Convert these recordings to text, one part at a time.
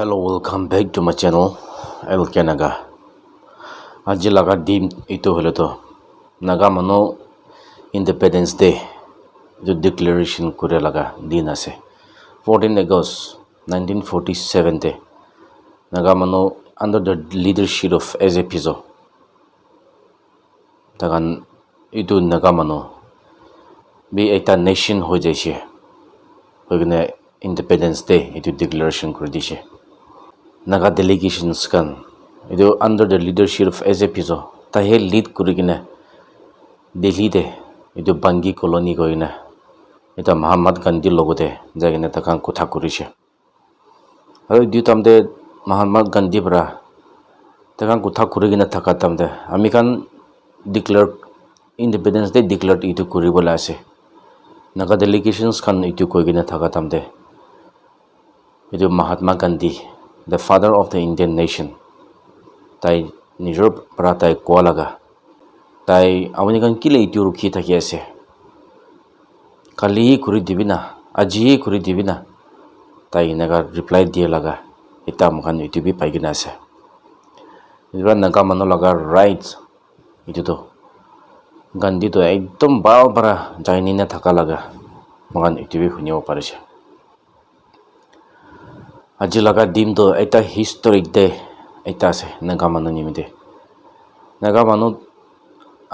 Hello, welcome back to my channel LK Naga. Aji laga dim itu holo to Naga mano Independence Day itu declaration kure laga din ase 14 August 1947 te Naga mano under the leadership of Eze Pizo takan itu Naga mano bi ekta nation ho jaise hoigine Independence Day itu declaration kure dishe Naga delegations kan itu under the leadership of Eze Pizo tahe lead kurigine Delhi de itu Bangi colony goina এটা Mahatma Gandhi logote jagine takan kotha kurise aru diutamde Mahatma Gandhi bra takan kotha kurigine thaka tamde ami kan declare Independence Day declared itu kuribola ase Naga delegations kan itu koigine thaka tamde itu Mahatma Gandhi the father of the Indian nation tai nijor pra tai koa laga tai amani kan kile itu rukhi thaki ase kali kuri dibina aji kuri dibina tai naga reply dia laga eta mukhan itu bi paigina ase ibra naga mano laga rights itu to Gandhi to ekdom bao bara jaini na thaka laga mukhan itu bi khunibo parise aji laga dim to eta historic day eta ase naga mano nimite naga mano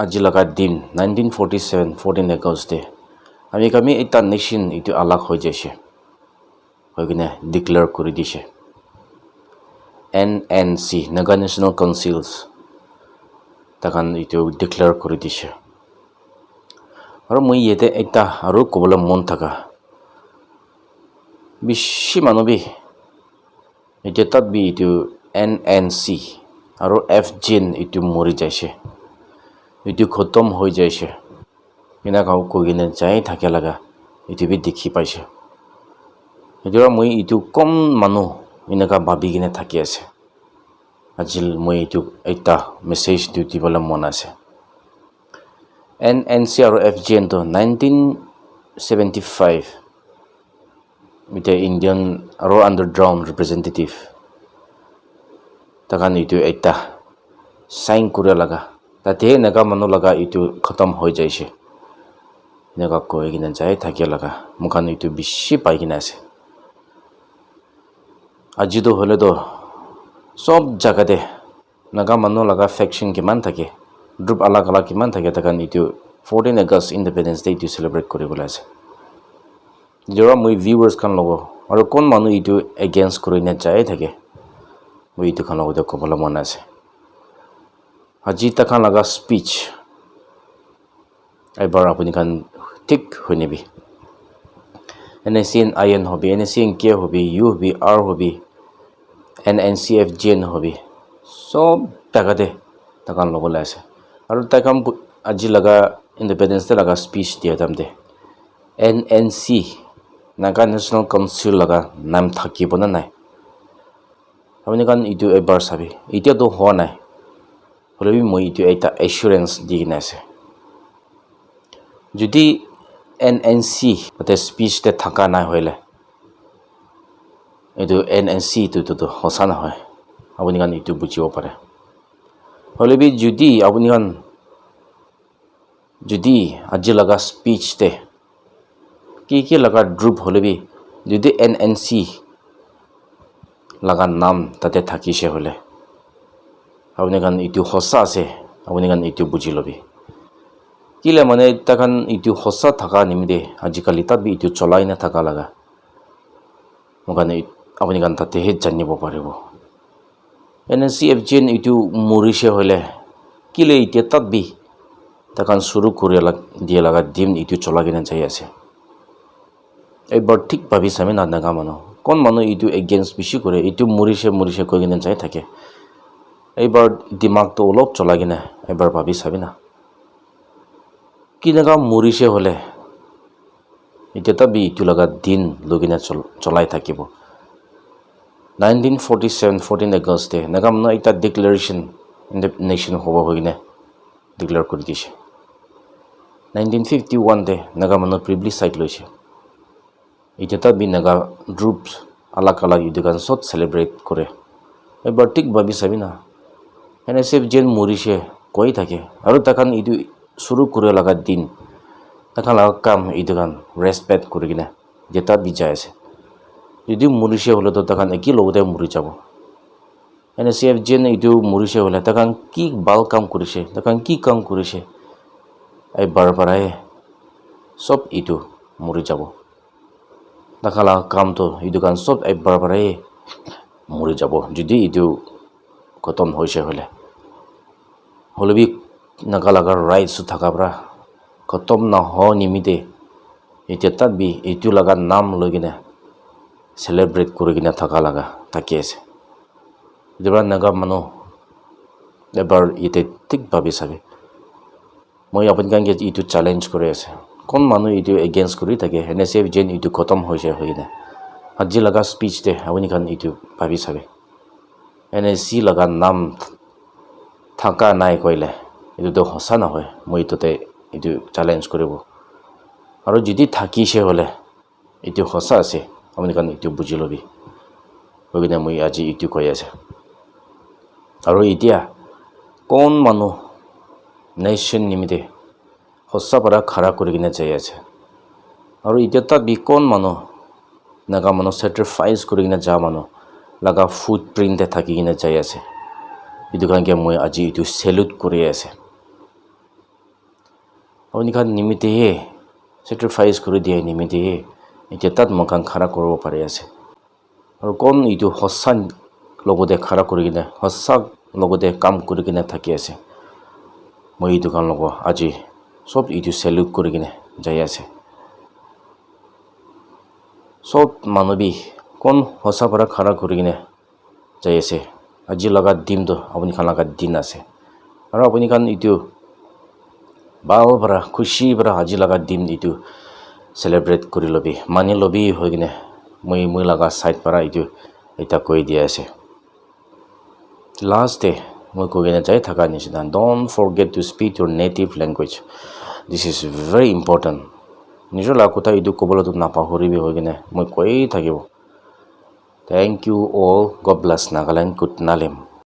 aji laga dim 1947 14 August day আমি kami ekta nation itu alag hoi jaise hoigine declare kuri dise NNC Naga National Councils takan itu declare kuri dise aru moi yete ekta aru kobola mon thaka bishi manobi ete tat bi itu NNC aru FGN itu mori jaise itu khotom hoi jaise ina kau kogine jai thake laga itu bi dikhi paise ejora moi itu kom manu ina ka babi gine thaki ase ajil moi itu ekta message duty bola mon ase NNC aro FGN to 1975 mite Indian aro underground representative takan itu ekta sign kura laga tate naga manu laga itu khatam hoi jaise naga koigine jai thake laga mukhan itu bishi paigina ase aji to hole to sob jaga de naga manu laga faction kiman thake group alag alag kiman thake takan itu 14 August Independence Day to celebrate koribola ase jora moi viewers kan logo aru kon manu itu against korina jai thake moi itu kan logo de kobola mon ase aji takan laga speech ebar apuni kan ঠিক হৈ নেবি NSCN IN hobby NSCN K hobby U hobby R hobby NNCFGN hobby সব টাকাতে টাকান লবলে আছে আৰু টাকাম আজি লাগা independence day লাগা speech দিয়া দামতে NNC Naga National Council লাগা নাম থাকিব না নাই আপুনি কান ইটো এবাৰ চাবি এতিয়া তো হোৱা নাই হলেবি মই ইটো এটা এসুৰেন্স দি কিনে আছে যদি NNC তে স্পিচ তে থাকা নাই হইলে এটো NNC তো হসা না হয় আপনি গান ইটো বুঝিব পারে হলেবি যদি আপনি গান যদি আজি লাগা স্পিচ তে কি লাগা গ্রুপ হলেবি যদি NNC লাগা নাম তাতে থাকিছে হলে আপনি গান ইটো হসা আছে আপনি গান ইটো বুঝি লবি কিলে মানে তাকান ইটো হসা থাকা নিমিদে আজিকালি তাত বি ইটো চলাই না থাকা লাগা মগানে আপনি গান তাতে হে জানিব পাৰিব NNCFGN ইটো মৰিছে হলে কিলে ইতে তাত বি তাকান শুৰু কৰে দিয়ে লাগা দিম ইটো চলা কিনে যাই আছে এইবাৰ ঠিক ভাবি চামে না নাগা মানুহ কোন মানুহ ইটো এগেইনষ্ট বেছি কৰে ইটো মৰিছে কৈ কিনে যাই থাকে এইবাৰ দিমাগটো অলপ চলা কিনে এবাৰ ভাবি চাবি না কি নাগা মৰিছে হলে এটা বি ইটো লাগা দিন লগিনা চলাই থাকিব 1947 14 August day naga mano eta declaration in the nation hoba hoine declare kori dise 1951 day naga mano plebiscite loise eta bi naga groups alak alak itu kan sot celebrate করে এবার ঠিক ভাবি চাবি না NSF যেন মৰিছে কৈ থাকে আৰু তাকান ইটো শুরু করে লাগা দিন তাকান লাগা কাম ইটো কান রেসপেক্ট করে কিনা যেটা বিজায় আছে যদি মৰিছে হলে তো তাকান একই লগতে মৰি যাব NSF যেন ইটো মৰিছে হলে তাকান কি ভাল কাম কৰিছে তাকান কি কাম কৰিছে এবাৰ পৰাই সব ইটো মৰি যাব তাকান লাগা কাম তো ইটো কান সব এবাৰ পৰাই মৰি যাব যদি ইটো খতম হৈছে হলে হলবি নাগালাগাৰ ৰাইটস থাকা পৰা খতম না হ নিমিতে এতিয়া তাত বি এইটো লাগা নাম লৈ কিনে সেলিব্রেট কৰি কিনে থাকা লাগা থাকি আছে যেবা নাগা মানুহ এবাৰ ইতে ঠিক ভাবি চাবি মই আপুনি কান ইটো চ্যালেঞ্জ কৰি আছে কোন মানুহ ইটো এগেইনষ্ট কৰি থাকে NSF যেন ইটো খতম হৈছে হৈ কিনে আজি লাগা স্পিচ দে আপুনি কান ইটো ভাবি চাবি NSC লাগা নাম থাকা নাই কইলে এটো তো হসা নহয় মই ইটোতে ইটো চ্যালেঞ্জ কৰিব আৰু যদি থাকিছে হলে ইটো হসা আছে আপুনি কান ইটো বুজি লবি হইনে মই আজি ইটো কৈ আছে আৰু এতিয়া কোন মানুহ নেশন নিমিতে হসা পৰা খাৰা কৰি কিনে যাই আছে আৰু এতিয়া তাত বি কোন মানুহ নাগা মানুহ স্যাক্ৰিফাইস কৰি কিনে যা মানুহ লাগা ফুটপ্রিন্টে থাকি কিনে যাই আছে itu kan ke moi aji itu salute kuri ase oni kan nimite he sacrifice kuri dia nimite he ite tat mokan khara koribo pari ase aru kon itu hosan logode khara kuri kine hosa logode kam kuri kine thaki ase moi itu kan logo aji sob itu salute kuri kine jai ase sob manubi kon hosa para khara kuri kine jai ase আজি লাগা দিন তো আপুনি খান লাগা দিন আছে আৰু আপুনি খান ইটো বাল পৰা খুশি পৰা আজি লাগা দিন ইটো সেলিব্ৰেট কৰি লবি মানি লবি হৈ কিনে মই লাগা সাইড পৰা ইটো এটা কৈ দিয়া আছে লাষ্ট ডে মই কৈ কিনে যাই থাকা নিচিনা don't forget two speak your native language this is very important নিজৰ লাগা ইটো ক'বলৈ তো নাপাহৰিবি হৈ কিনে মই কৈ থাকিব Thank you all. God bless Nagaland. Good Nalim.